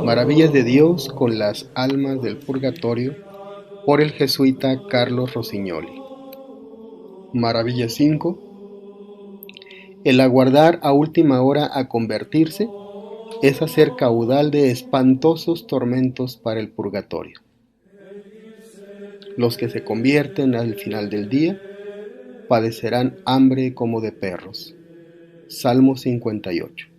Maravillas de Dios con las almas del purgatorio, por el jesuita Carlos Rossignoli. Maravilla 5. El aguardar a última hora a convertirse es hacer caudal de espantosos tormentos para el purgatorio. Los que se convierten al final del día padecerán hambre como de perros. Salmo 58.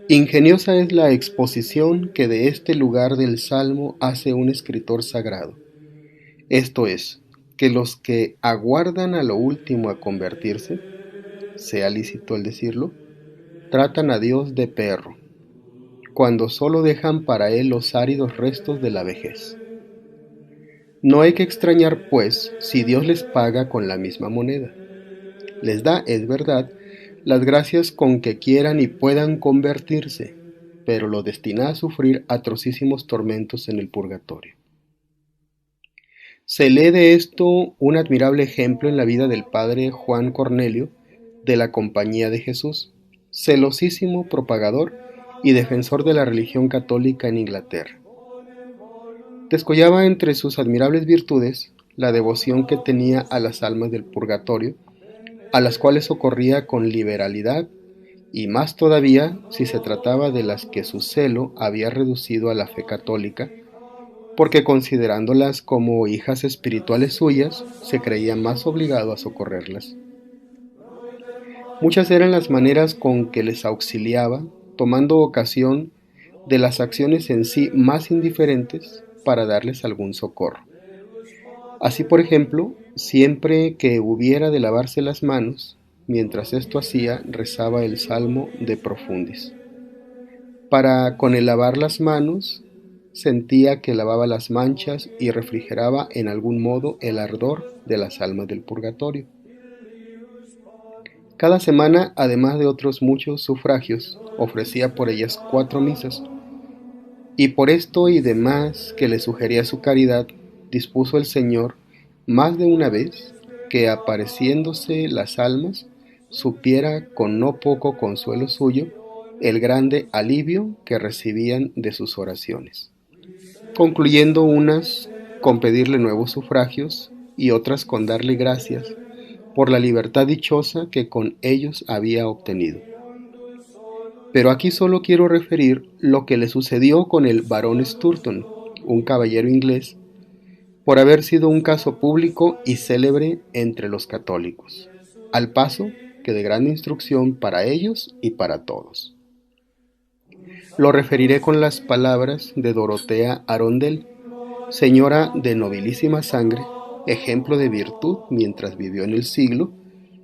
Ingeniosa es la exposición que de este lugar del Salmo hace un escritor sagrado. Esto es, que los que aguardan a lo último a convertirse, sea lícito el decirlo, tratan a Dios de perro, cuando solo dejan para él los áridos restos de la vejez. No hay que extrañar, pues, si Dios les paga con la misma moneda. Les da, es verdad, las gracias con que quieran y puedan convertirse, pero lo destina a sufrir atrocísimos tormentos en el purgatorio. Se lee de esto un admirable ejemplo en la vida del padre Juan Cornelio de la Compañía de Jesús, celosísimo propagador y defensor de la religión católica en Inglaterra. Descollaba entre sus admirables virtudes la devoción que tenía a las almas del purgatorio, a las cuales socorría con liberalidad, y más todavía si se trataba de las que su celo había reducido a la fe católica, porque considerándolas como hijas espirituales suyas, se creía más obligado a socorrerlas. Muchas eran las maneras con que les auxiliaba, tomando ocasión de las acciones en sí más indiferentes para darles algún socorro. Así, por ejemplo, siempre que hubiera de lavarse las manos, mientras esto hacía, rezaba el Salmo de Profundis. Para con el lavar las manos, sentía que lavaba las manchas y refrigeraba en algún modo el ardor de las almas del purgatorio. Cada semana, además de otros muchos sufragios, ofrecía por ellas 4 misas, y por esto y demás que le sugería su caridad, dispuso el Señor más de una vez que, apareciéndose las almas, supiera con no poco consuelo suyo el grande alivio que recibían de sus oraciones, concluyendo unas con pedirle nuevos sufragios y otras con darle gracias por la libertad dichosa que con ellos había obtenido. Pero aquí solo quiero referir lo que le sucedió con el barón Sturton, un caballero inglés, por haber sido un caso público y célebre entre los católicos, al paso que de gran instrucción para ellos y para todos. Lo referiré con las palabras de Dorotea Arundel, señora de nobilísima sangre, ejemplo de virtud mientras vivió en el siglo,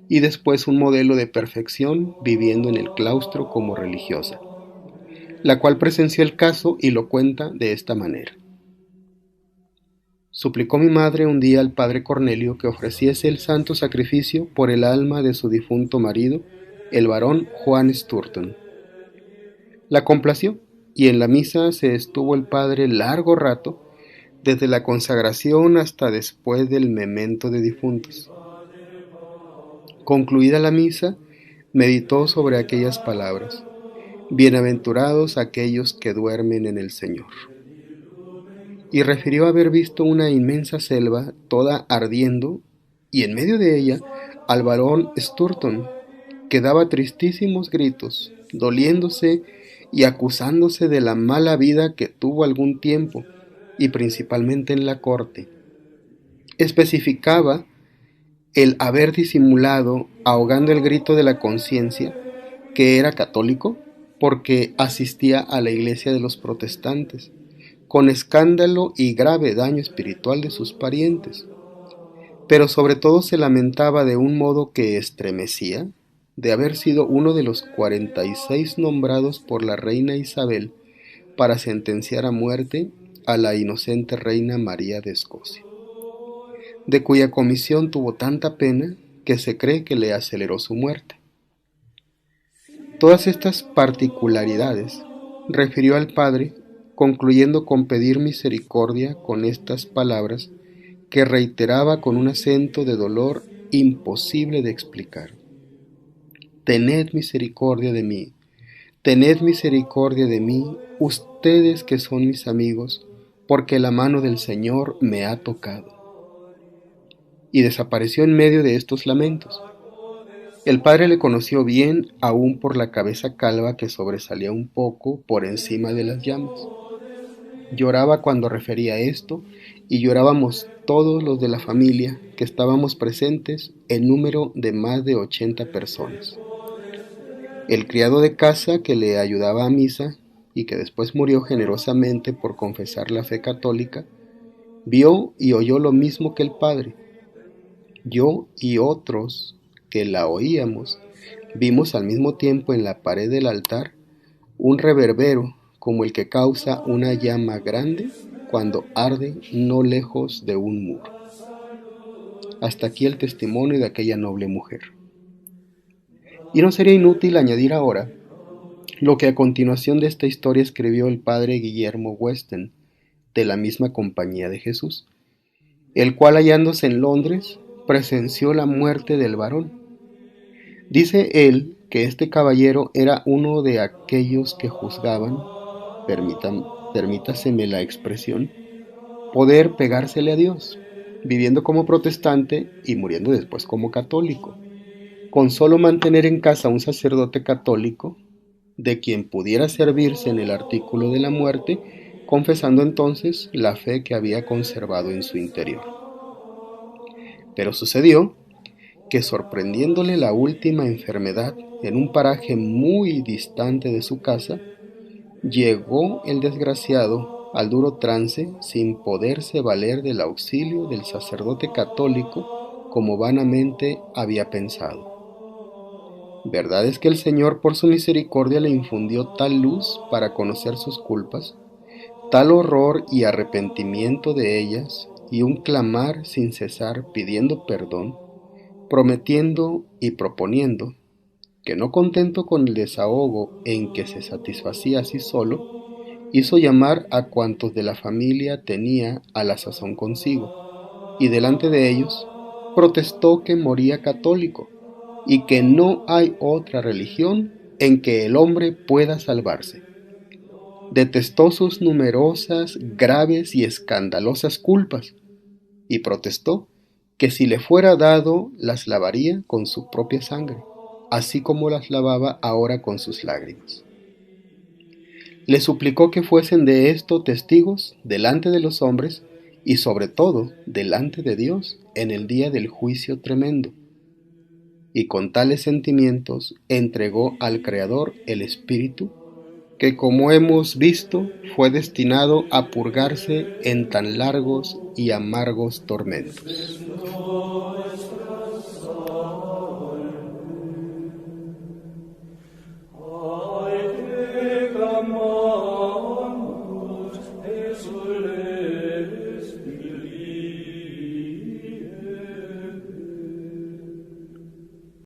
y después un modelo de perfección viviendo en el claustro como religiosa, la cual presenció el caso y lo cuenta de esta manera. Suplicó mi madre un día al padre Cornelio que ofreciese el santo sacrificio por el alma de su difunto marido, el barón Juan Sturton. La complació, y en la misa se estuvo el padre largo rato, desde la consagración hasta después del memento de difuntos. Concluida la misa, meditó sobre aquellas palabras: bienaventurados aquellos que duermen en el Señor. Y refirió haber visto una inmensa selva toda ardiendo, y en medio de ella al barón Sturton, que daba tristísimos gritos, doliéndose y acusándose de la mala vida que tuvo algún tiempo, y principalmente en la corte. Especificaba el haber disimulado, ahogando el grito de la conciencia, que era católico porque asistía a la iglesia de los protestantes, con escándalo y grave daño espiritual de sus parientes. Pero sobre todo se lamentaba de un modo que estremecía de haber sido uno de los 46 nombrados por la reina Isabel para sentenciar a muerte a la inocente reina María de Escocia, de cuya comisión tuvo tanta pena que se cree que le aceleró su muerte. Todas estas particularidades refirió al padre, concluyendo con pedir misericordia con estas palabras que reiteraba con un acento de dolor imposible de explicar: tened misericordia de mí, tened misericordia de mí, ustedes que son mis amigos, porque la mano del Señor me ha tocado. Y desapareció en medio de estos lamentos. El padre le conoció bien, aún por la cabeza calva que sobresalía un poco por encima de las llamas. Lloraba cuando refería esto, y llorábamos todos los de la familia que estábamos presentes, en número de más de 80 personas. El criado de casa que le ayudaba a misa y que después murió generosamente por confesar la fe católica, vio y oyó lo mismo que el padre. Yo y otros que la oíamos vimos al mismo tiempo en la pared del altar un reverbero como el que causa una llama grande cuando arde no lejos de un muro. Hasta aquí el testimonio de aquella noble mujer. Y no sería inútil añadir ahora lo que a continuación de esta historia escribió el padre Guillermo Weston, de la misma Compañía de Jesús, el cual, hallándose en Londres, presenció la muerte del varón. Dice él que este caballero era uno de aquellos que juzgaban, permítaseme la expresión, poder pegársele a Dios, viviendo como protestante y muriendo después como católico, con solo mantener en casa a un sacerdote católico, de quien pudiera servirse en el artículo de la muerte, confesando entonces la fe que había conservado en su interior. Pero sucedió que, sorprendiéndole la última enfermedad en un paraje muy distante de su casa, llegó el desgraciado al duro trance sin poderse valer del auxilio del sacerdote católico como vanamente había pensado. Verdad es que el Señor por su misericordia le infundió tal luz para conocer sus culpas, tal horror y arrepentimiento de ellas, y un clamar sin cesar pidiendo perdón, prometiendo y proponiendo, que no contento con el desahogo en que se satisfacía a sí solo, hizo llamar a cuantos de la familia tenía a la sazón consigo, y delante de ellos protestó que moría católico, y que no hay otra religión en que el hombre pueda salvarse. Detestó sus numerosas, graves y escandalosas culpas, y protestó que si le fuera dado las lavaría con su propia sangre, así como las lavaba ahora con sus lágrimas. Le suplicó que fuesen de esto testigos delante de los hombres y sobre todo delante de Dios en el día del juicio tremendo. Y con tales sentimientos entregó al Creador el Espíritu, que, como hemos visto, fue destinado a purgarse en tan largos y amargos tormentos.